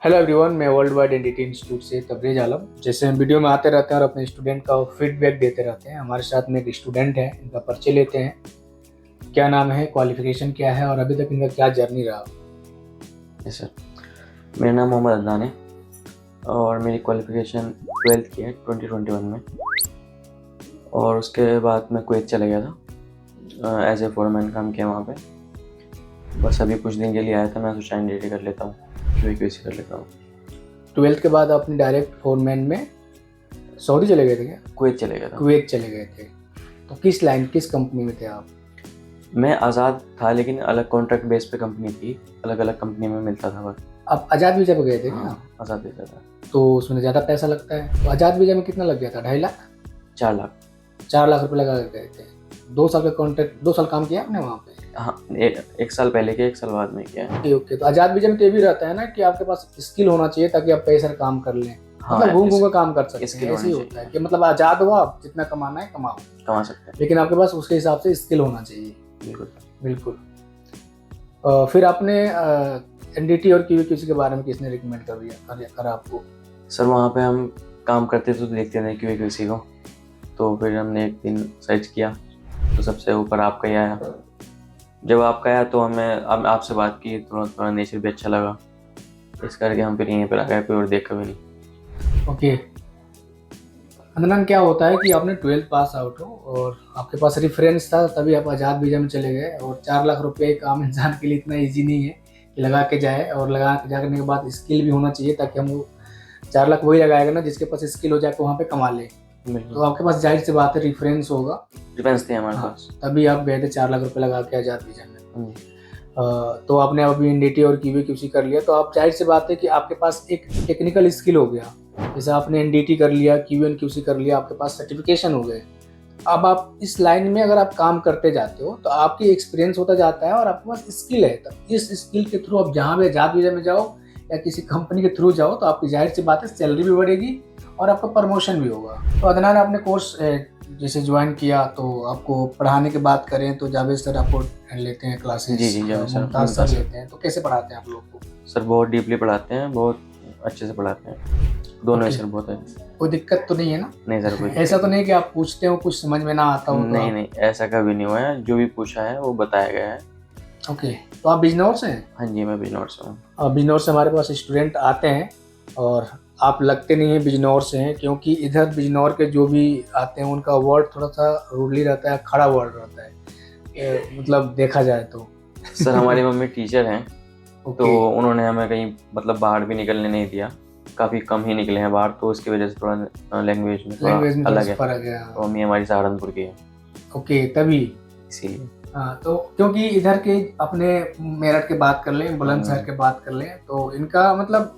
Hello everyone, मैं world wide entity institute से तबरेज आलम। जैसे हम वीडियो में आते रहते हैं और अपने स्टूडेंट का फीडबैक देते रहते हैं, हमारे साथ में एक स्टूडेंट है, इनका परिचय लेते हैं। क्या नाम है, क्वालिफिकेशन क्या है और अभी तक इनका क्या जर्नी रहा। यस सर, मेरा नाम मोहम्मद अदनान है और मेरी क्वालिफिकेशन 12th की है 2021 में। और उसके बाद मैं कुवैत चला गया था, एज ए फोरमैन काम किया वहाँ पे। बस अभी कुछ दिन के लिए आया था, मैं सोचा एनडीटी कर लेता हूँ, QA/QC कर लेता हूँ। 12th के बाद आपने डायरेक्ट फोरमैन में सऊदी चले गए थे क्या? कुवैत चले गया था। कुवैत चले गए थे। तो किस लाइन, किस कंपनी में थे आप? मैं आज़ाद था, लेकिन अलग कॉन्ट्रैक्ट बेस पे कंपनी थी, अलग अलग कंपनी में मिलता था बस। आप आज़ाद वीज़ा पे गए थे क्या? हाँ, आज़ाद वीज़ा था। तो उसमें ज़्यादा पैसा लगता है। तो आज़ाद वीज़ा में कितना लग गया था? 2.5 लाख? 4 लाख। 4 लाख रुपये लगा गए थे। 2 साल का कॉन्ट्रैक्ट, 2 साल काम किया आपने वहाँ पे? हाँ, एक साल पहले किया, 1 साल बाद में किया है। ओके। तो आज़ाद वीज़ा में तो ये भी रहता है ना कि आपके पास स्किल होना चाहिए ताकि आप पैसे से काम कर लें। हाँ, मतलब घूम घूम कर काम कर सकते हैं, स्किल ऐसे ही होनी होता है कि मतलब आज़ाद हो, आप जितना कमाना है कमाओ, कमा सकते हैं। लेकिन आपके पास उसके हिसाब से स्किल होना चाहिए। बिल्कुल बिल्कुल। फिर आपने एनडीटी और QA/QC के बारे में किसने रिकमेंड करा आपको? सर, वहाँ पे हम काम करते थे तो देखते थे QA/QC को, तो फिर हमने एक दिन सर्च किया तो सबसे ऊपर आपका ही आया। जब आपका आया तो हम आपसे बात की, थोड़ा नेचर भी अच्छा लगा, इस करके हम फिर यहीं पर आ गए, कोई और देखा भी नहीं। ओके। अदनान, क्या होता है कि आपने 12th पास आउट हो और आपके पास रेफरेंस था, तभी आप आज़ाद वीज़ा में चले गए। और 4 लाख रुपए एक आम इंसान के लिए इतना इजी नहीं है कि लगा के जाए, और लगा के जाने के बाद स्किल भी होना चाहिए ताकि हम वो 4 लाख वही लगाएगा ना जिसके पास स्किल हो जाए, वहाँ पे कमा ले। तो आपके पास जाहिर सी बात है रेफरेंस होगा, डिफेंस थे हमारे हाँ, पास। तभी आप गए थे 4 लाख रुपए लगा के आज़ाद वीज़ा में। तो आपने अभी एनडीटी और QA/QC कर लिया, तो आप जाहिर सी बात है कि आपके पास एक टेक्निकल स्किल हो गया। जैसे आपने एनडीटी कर लिया, QA/QC कर लिया, आपके पास सर्टिफिकेशन हो गए। अब आप इस लाइन में अगर आप काम करते जाते हो तो आपकी एक्सपीरियंस होता जाता है और आपके पास स्किल है। तो इस स्किल के थ्रू आप जहाँ भी आज़ाद वीज़ा में जाओ या किसी कंपनी के थ्रू जाओ तो आपकी जाहिर सी बात है सैलरी भी बढ़ेगी और आपका प्रमोशन भी होगा। तो अदनान, आपने कोर्स जैसे ज्वाइन किया तो आपको पढ़ाने की बात करें तो जावेद सर आपको लेते हैं क्लासेस? जी, जावेद सर, मुमताज सर लेते हैं। तो कैसे पढ़ाते हैं आप लोग को? सर बहुत डीपली पढ़ाते हैं, बहुत अच्छे से पढ़ाते हैं, दोनों ही सर बहुत है। कोई दिक्कत तो नहीं है ना? नहीं सर, कोई ऐसा तो नहीं कि आप पूछते हो कुछ समझ में ना आता हो? नहीं, ऐसा कभी नहीं हुआ है, जो भी पूछा है वो बताया गया है। ओके। तो आप बिजनौर से हैं? हाँ जी, मैं बिजनौर से हूँ। बिजनौर से हमारे पास स्टूडेंट आते हैं और आप लगते नहीं हैं बिजनौर से हैं, क्योंकि इधर बिजनौर के जो भी आते हैं उनका वर्ड थोड़ा सा रूडली रहता है, खड़ा वर्ड रहता है, मतलब देखा जाए तो। सर, हमारी मम्मी टीचर हैं, तो उन्होंने हमें कहीं मतलब बाहर भी निकलने नहीं दिया, काफ़ी कम ही निकले हैं बाहर, तो उसकी वजह से थोड़ा लैंग्वेज में अलग है, फर्क है। तो मम्मी हमारी सहारनपुर की है। ओके, तभी इसीलिए। हाँ, तो क्योंकि इधर के अपने मेरठ के बात कर लें, बुलंदशहर के बात कर लें, तो इनका मतलब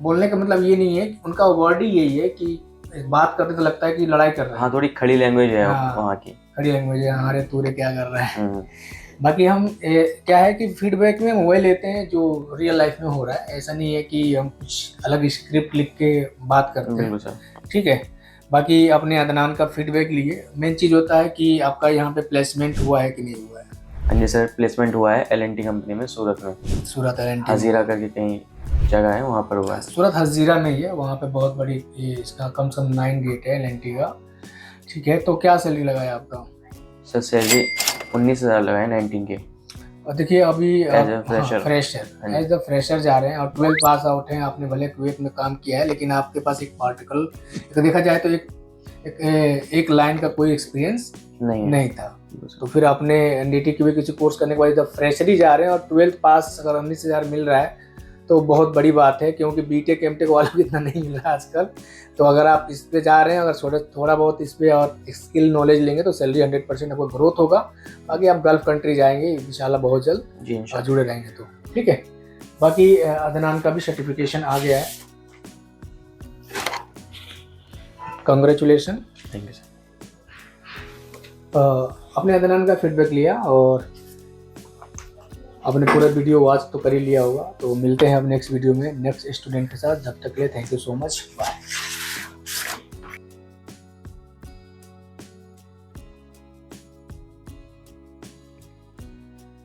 बोलने का मतलब ये नहीं है, उनका वर्ड ही यही है कि बात करते तो लगता है कि लड़ाई कर रहे हैं। हाँ, थोड़ी खड़ी लैंग्वेज है वहाँ की। खड़ी लैंग्वेज है, हमारे तूरे क्या कर रहा है। बाकी हम क्या है कि फीडबैक में वही लेते हैं जो रियल लाइफ में हो रहा है। ऐसा नहीं है कि हम कुछ अलग स्क्रिप्ट लिख के बात करते हैं, ठीक है। बाकी अपने अदनान का फीडबैक लिए, मेन चीज़ होता है कि आपका यहाँ पे प्लेसमेंट हुआ है कि नहीं हुआ है। हाँ जी सर, प्लेसमेंट हुआ है L&T कंपनी में, सूरत में। सूरत L&T हजीरा करके कहीं जगह है, वहाँ पर हुआ है। सूरत हजीरा में ही है, वहाँ पे बहुत बड़ी इसका कम से कम 9 गेट है L&T का, ठीक है। तो क्या सैलरी लगाया आपका? सर, सैलरी 19,000 लगाए, 19 के। और देखिए अभी एज अ फ्रेशर जा रहे हैं और 12th पास आउट हैं, आपने भले कुवैत में काम किया है, लेकिन आपके पास एक पार्टिकल तो देखा जाए तो एक लाइन का कोई एक्सपीरियंस नहीं था। तो फिर आपने एनडीटी QA/QC कोर्स करने के बाद जब फ्रेशर ही जा रहे हैं और 12th पास अगर 19,000 मिल रहा है तो बहुत बड़ी बात है, क्योंकि बीटेक एमटेक वालों को इतना नहीं मिल रहा आजकल। तो अगर आप इस पे जा रहे हैं, अगर थोड़ा बहुत इस पे और स्किल नॉलेज लेंगे तो सैलरी 100% आपको ग्रोथ होगा। बाकी आप गल्फ कंट्री जाएंगे इंशाल्लाह बहुत जल्द जी, जुड़े रहेंगे तो ठीक है। बाकी अदनान का भी सर्टिफिकेशन आ गया है, कंग्रेचुलेशन। Thank you sir. अपने अदनान का फीडबैक लिया और आपने पूरा वीडियो वॉच तो कर ही लिया होगा। तो मिलते हैं अब नेक्स्ट वीडियो में नेक्स्ट स्टूडेंट के साथ। जब तक के लिए thank you so much, bye.